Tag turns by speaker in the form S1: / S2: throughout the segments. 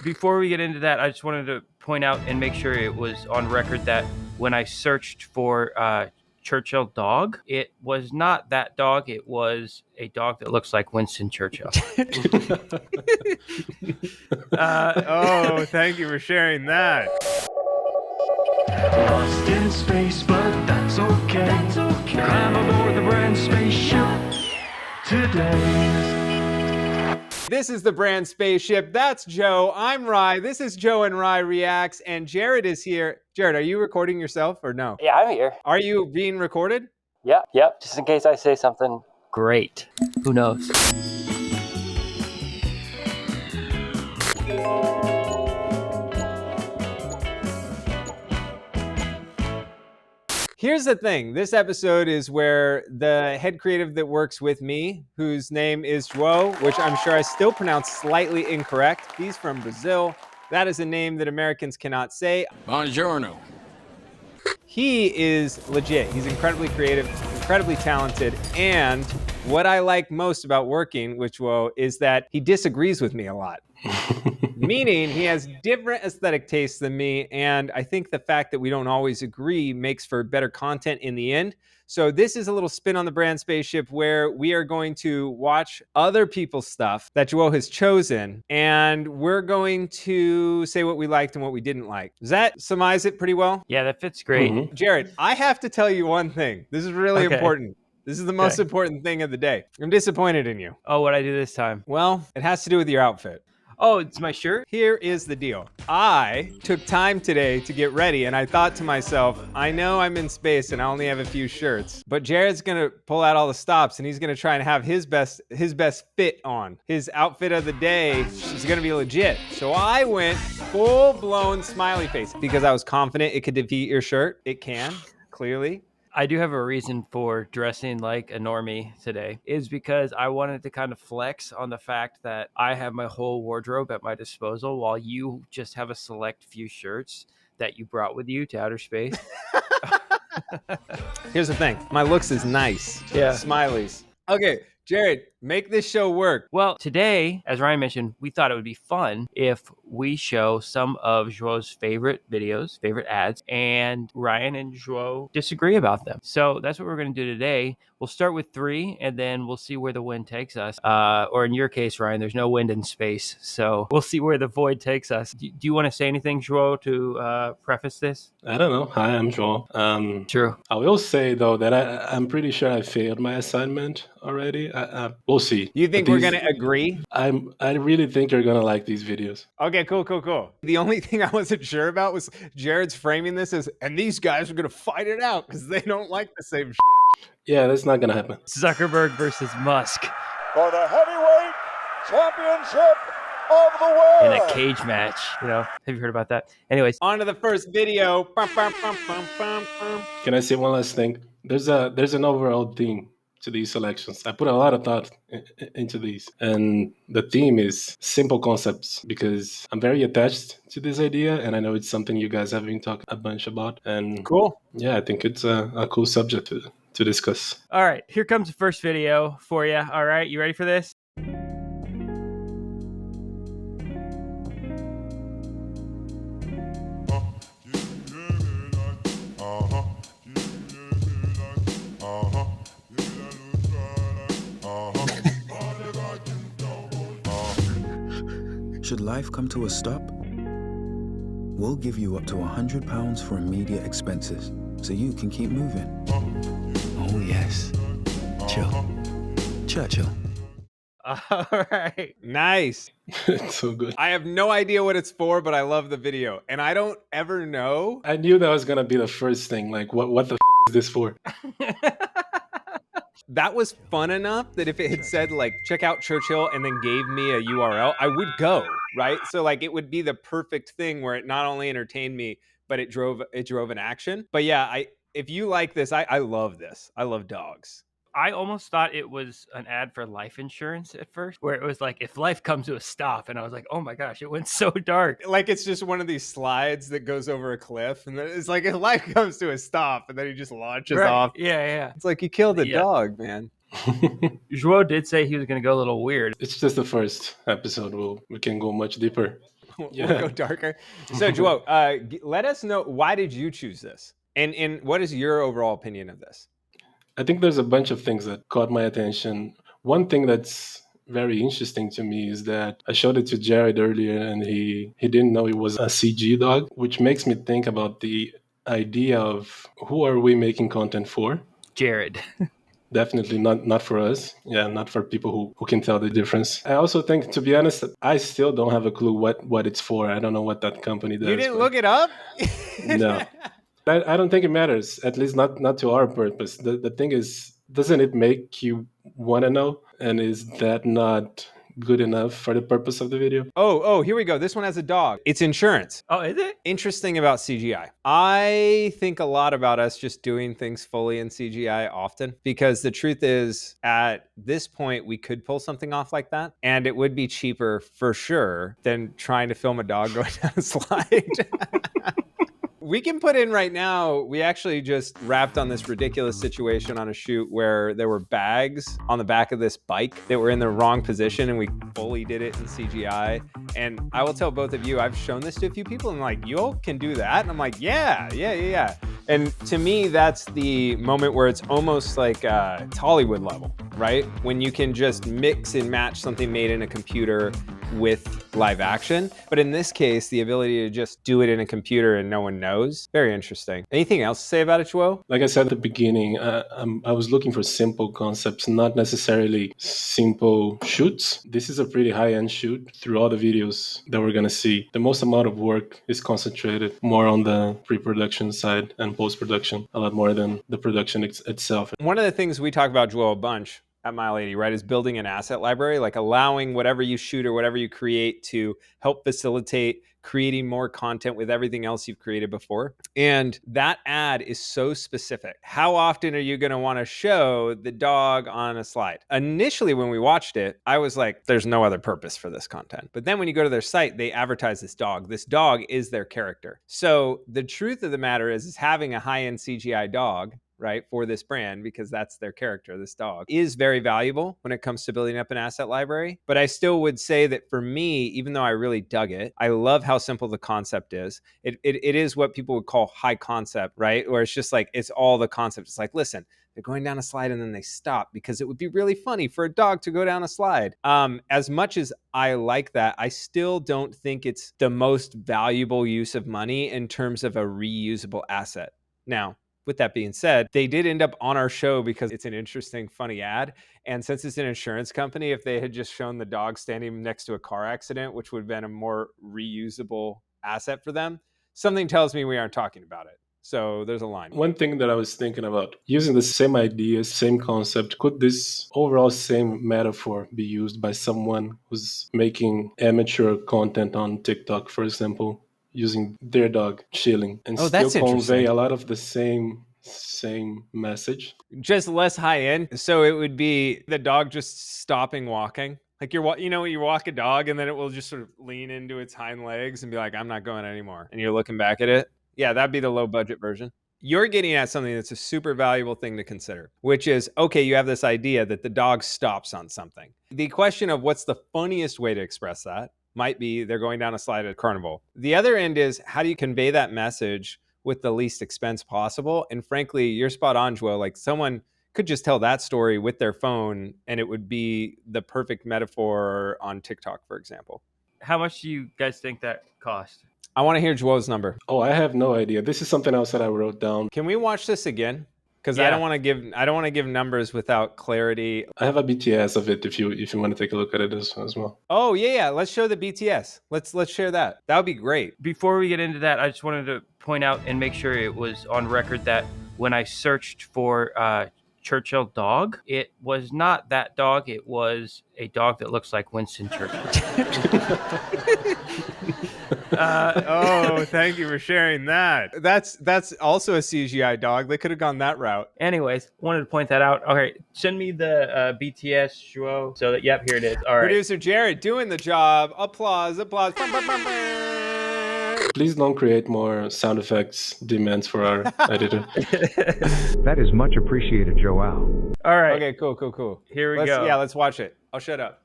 S1: Before we get into that, I just wanted to point out and make sure it was on record that when I searched for Churchill Dog, it was not that dog. It was a dog that looks like Winston Churchill.
S2: Oh, thank you for sharing that.
S3: Lost in space, but that's okay. Climb aboard the Brand Spaceship today.
S2: This is the Brand Spaceship. That's Joe. I'm Rye. This is Joe and Rye Reacts, and Jared is here. Jared, are you recording yourself or no?
S1: Yeah, I'm here.
S2: Are you being recorded?
S1: Yep. Just in case I say something great. Who knows?
S2: Here's the thing. This episode is where the head creative that works with me, whose name is João, which I'm sure I still pronounce slightly incorrect. He's from Brazil. That is a name that Americans cannot say.
S4: Buongiorno.
S2: He is legit. He's incredibly creative, incredibly talented, and what I like most about working with João is that he disagrees with me a lot. Meaning he has different aesthetic tastes than me, and I think the fact that we don't always agree makes for better content in the end. So this is a little spin on the Brand Spaceship where we are going to watch other people's stuff that João has chosen, and we're going to say what we liked and what we didn't like. Does that surmise it pretty well?
S1: Yeah, that fits great.
S2: Mm-hmm. Jared, I have to tell you one thing. This is really important. This is the most important thing of the day. I'm disappointed in you.
S1: Oh, what'd I do this time?
S2: Well, it has to do with your outfit.
S1: Oh, it's my shirt?
S2: Here is the deal. I took time today to get ready, and I thought to myself, I know I'm in space and I only have a few shirts, but Jared's gonna pull out all the stops and he's gonna try and have his best fit on. His outfit of the day is gonna be legit. So I went full-blown smiley face because I was confident it could defeat your shirt. It can, clearly.
S1: I do have a reason for dressing like a normie today, is because I wanted to kind of flex on the fact that I have my whole wardrobe at my disposal while you just have a select few shirts that you brought with you to outer space.
S2: Here's the thing. My looks is nice.
S1: Yeah.
S2: Smileys. Okay, Jared, make this show work.
S1: Well, today, as Ryan mentioned, we thought it would be fun if we show some of João's favorite videos, favorite ads, and Ryan and João disagree about them. So that's what we're going to do today. We'll start with 3, and then we'll see where the wind takes us. Or in your case, Ryan, there's no wind in space, so we'll see where the void takes us. Do you want to say anything, João, to preface this?
S5: I don't know. Hi, I'm João.
S1: True.
S5: I will say, though, that I'm pretty sure I failed my assignment already. We'll see.
S2: You think we're going to agree?
S5: I really think you're going to like these videos.
S2: Okay, cool. The only thing I wasn't sure about was Jared's framing this as, and these guys are going to fight it out because they don't like the same shit.
S5: Yeah, that's not going to happen.
S1: Zuckerberg versus Musk.
S6: For the heavyweight championship of the world.
S1: In a cage match. Have you heard about that? Anyways.
S2: On to the first video.
S5: Can I say one last thing? There's an overall theme to these selections. I put a lot of thought into these, and the theme is simple concepts because I'm very attached to this idea, and I know it's something you guys have been talking a bunch about. And
S2: cool.
S5: Yeah, I think it's a cool subject to discuss.
S1: All right, here comes the first video for you. All right, you ready for this?
S7: Should life come to a stop, we'll give you up to £100 for immediate expenses so you can keep moving. Oh yes, Churchill.
S1: All right.
S2: Nice.
S5: It's so good.
S2: I have no idea what it's for, but I love the video. And I don't ever know.
S5: I knew that was going to be the first thing. Like, what the is this for?
S2: That was fun enough that if it had said, like, check out Churchill and then gave me a URL, I would go, right? So, like, it would be the perfect thing where it not only entertained me, but it drove an action. But yeah, if you like this, I love this. I love dogs.
S1: I almost thought it was an ad for life insurance at first, where it was like, if life comes to a stop, and I was like, oh my gosh, it went so dark.
S2: Like it's just one of these slides that goes over a cliff, and then it's like, if life comes to a stop, and then he just launches off.
S1: Yeah.
S2: It's like you killed a dog, man.
S1: João did say he was going to go a little weird.
S5: It's just the first episode. We can go much deeper.
S2: We'll go darker. So, João, let us know, why did you choose this? And what is your overall opinion of this?
S5: I think there's a bunch of things that caught my attention. One thing that's very interesting to me is that I showed it to Jared earlier, and he didn't know it was a CG dog, which makes me think about the idea of who are we making content for?
S1: Jared.
S5: Definitely not for us. Yeah, not for people who can tell the difference. I also think, to be honest, I still don't have a clue what it's for. I don't know what that company does.
S2: You didn't look it up?
S5: No. I don't think it matters, at least not to our purpose. The thing is, doesn't it make you want to know? And is that not good enough for the purpose of the video?
S2: Oh, here we go. This one has a dog. It's insurance.
S1: Oh, is it?
S2: Interesting about CGI. I think a lot about us just doing things fully in CGI often, because the truth is, at this point, we could pull something off like that, and it would be cheaper for sure than trying to film a dog going down a slide. We can put in right now, we actually just wrapped on this ridiculous situation on a shoot where there were bags on the back of this bike that were in the wrong position, and we fully did it in CGI. And I will tell both of you, I've shown this to a few people and like, you all can do that? And I'm like, yeah. And to me, that's the moment where it's almost like it's Hollywood level, right? When you can just mix and match something made in a computer with live action. But in this case, the ability to just do it in a computer and no one knows. Very interesting. Anything else to say about it, João?
S5: Like I said at the beginning, I was looking for simple concepts, not necessarily simple shoots. This is a pretty high-end shoot. Through all the videos that we're going to see, the most amount of work is concentrated more on the pre-production side and post-production, a lot more than the production itself.
S2: One of the things we talk about, João, a bunch at Mile 80, right, is building an asset library, like allowing whatever you shoot or whatever you create to help facilitate creating more content with everything else you've created before. And that ad is so specific. How often are you going to want to show the dog on a slide? Initially, when we watched it, I was like, there's no other purpose for this content. But then when you go to their site, they advertise this dog. This dog is their character. So the truth of the matter is having a high-end CGI dog, right, for this brand, because that's their character, this dog, is very valuable when it comes to building up an asset library. But I still would say that for me, even though I really dug it, I love how simple the concept is. It is what people would call high concept, right? Where it's just like, it's all the concept. It's like, listen, they're going down a slide and then they stop because it would be really funny for a dog to go down a slide. As much as I like that, I still don't think it's the most valuable use of money in terms of a reusable asset. Now, with that being said, they did end up on our show because it's an interesting, funny ad. And since it's an insurance company, if they had just shown the dog standing next to a car accident, which would have been a more reusable asset for them, something tells me we aren't talking about it. So there's a line.
S5: One thing that I was thinking about, using the same idea, same concept, could this overall same metaphor be used by someone who's making amateur content on TikTok, for example, using their dog chilling and still convey a lot of the same message,
S2: just less high end? So it would be the dog just stopping walking, like you walk a dog and then it will just sort of lean into its hind legs and be like, I'm not going anymore, and you're looking back at it. Yeah, that'd be the low budget version. You're getting at something that's a super valuable thing to consider, which is, okay, you have this idea that the dog stops on something. The question of what's the funniest way to express that might be they're going down a slide at a carnival. The other end is, how do you convey that message with the least expense possible? And frankly, you're spot on, João. Like, someone could just tell that story with their phone and it would be the perfect metaphor on TikTok, for example.
S1: How much do you guys think that cost?
S2: I want to hear João's number.
S5: Oh, I have no idea. This is something else that I wrote down.
S2: Can we watch this again? Because
S1: Yeah.
S2: I don't want to give numbers without clarity.
S5: I have a BTS of it if you want to take a look at it as well.
S2: Oh yeah. Let's show the BTS. Let's share that. That would be great.
S1: Before we get into that, I just wanted to point out and make sure it was on record that when I searched for Churchill Dog, it was not that dog. It was a dog that looks like Winston Churchill.
S2: Oh, thank you for sharing that. That's also a CGI dog. They could have gone that route.
S1: Anyways, wanted to point that out. Okay, send me the BTS, João. So that, yep, here it is. All right.
S2: Producer Jared doing the job. Applause.
S5: Please don't create more sound effects demands for our editor.
S4: That is much appreciated, João.
S1: All right.
S2: Okay, cool.
S1: Here we go.
S2: Yeah, let's watch it. I'll shut up.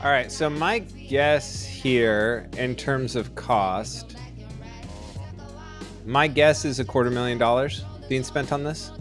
S2: All right, so my guess here in terms of cost, my guess is $250,000 being spent on this.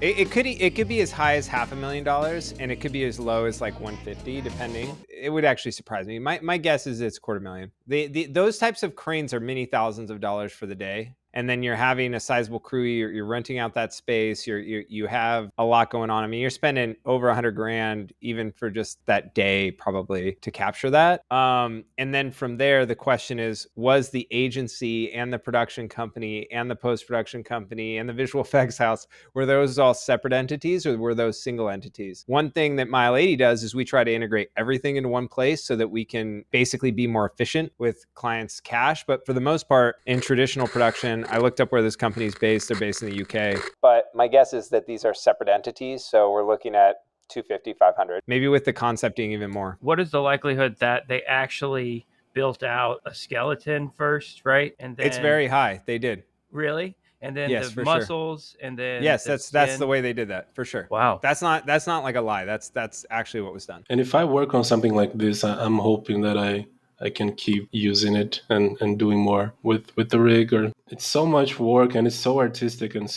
S2: It could be as high as $500,000, and it could be as low as like 150, depending. It would actually surprise me. My guess is it's $250,000. Those types of cranes are many thousands of dollars for the day. And then you're having a sizable crew. You're renting out that space. You have a lot going on. I mean, you're spending over $100,000 even for just that day, probably, to capture that. And then from there, the question is: was the agency and the production company and the post-production company and the visual effects house, were those all separate entities, or were those single entities? One thing that My Lady does is we try to integrate everything into one place so that we can basically be more efficient with clients' cash. But for the most part, in traditional production, I looked up where this company is based. They're based in the UK. But my guess is that these are separate entities. So we're looking at 250, 500, maybe with the concepting even more.
S1: What is the likelihood that they actually built out a skeleton first, right? And then
S2: It's very high. They did.
S1: Really? And then
S2: Yes,
S1: the
S2: for sure.
S1: muscles, and then
S2: Yes,
S1: the
S2: that's the
S1: skin?
S2: way they did that, for sure.
S1: Wow.
S2: That's not like a lie. That's actually what was done.
S5: And if I work on something like this, I'm hoping that I can keep using it and doing more with the rig. Or it's so much work and it's so artistic and it's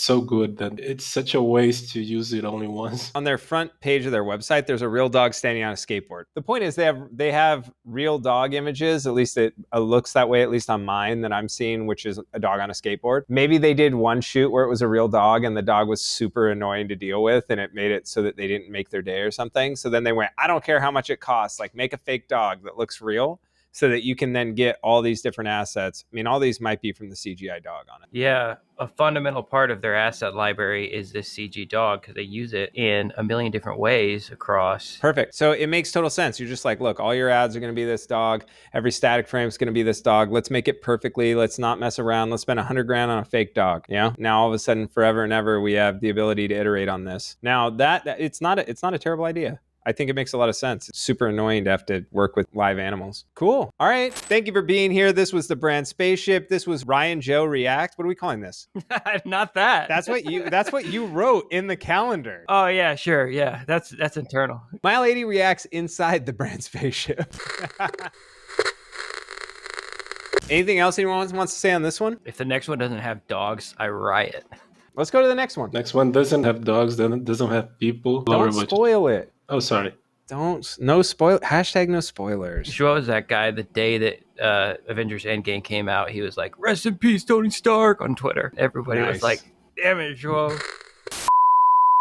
S5: so good that it's such a waste to use it only once.
S2: On their front page of their website, there's a real dog standing on a skateboard. The point is they have real dog images. At least it looks that way, at least on mine that I'm seeing, which is a dog on a skateboard. Maybe they did one shoot where it was a real dog and the dog was super annoying to deal with, and it made it so that they didn't make their day or something. So then they went, I don't care how much it costs, like make a fake dog that looks real, so that you can then get all these different assets. I mean, all these might be from the CGI dog on it.
S1: Yeah, a fundamental part of their asset library is this CG dog, because they use it in a million different ways across.
S2: Perfect. So it makes total sense. You're just like, look, all your ads are going to be this dog. Every static frame is going to be this dog. Let's make it perfectly. Let's not mess around. Let's spend $100,000 on a fake dog. Yeah. Now all of a sudden, forever and ever, we have the ability to iterate on this. Now that it's not a terrible idea. I think it makes a lot of sense. It's super annoying to have to work with live animals. Cool. All right. Thank you for being here. This was the Brand Spaceship. This was Ryan Joe React. What are we calling this?
S1: Not that.
S2: That's what you wrote in the calendar.
S1: Oh yeah, sure. Yeah, that's internal.
S2: My Lady reacts inside the Brand Spaceship. Anything else anyone wants to say on this one?
S1: If the next one doesn't have dogs, I riot.
S2: Let's go to the next one.
S5: Next one doesn't have dogs, doesn't have people.
S2: Don't spoil it.
S5: Oh, sorry.
S2: No spoil. Hashtag no spoilers.
S1: João was that guy the day that Avengers Endgame came out. He was like, "Rest in peace, Tony Stark" on Twitter. Everybody was like, "Damn it, João."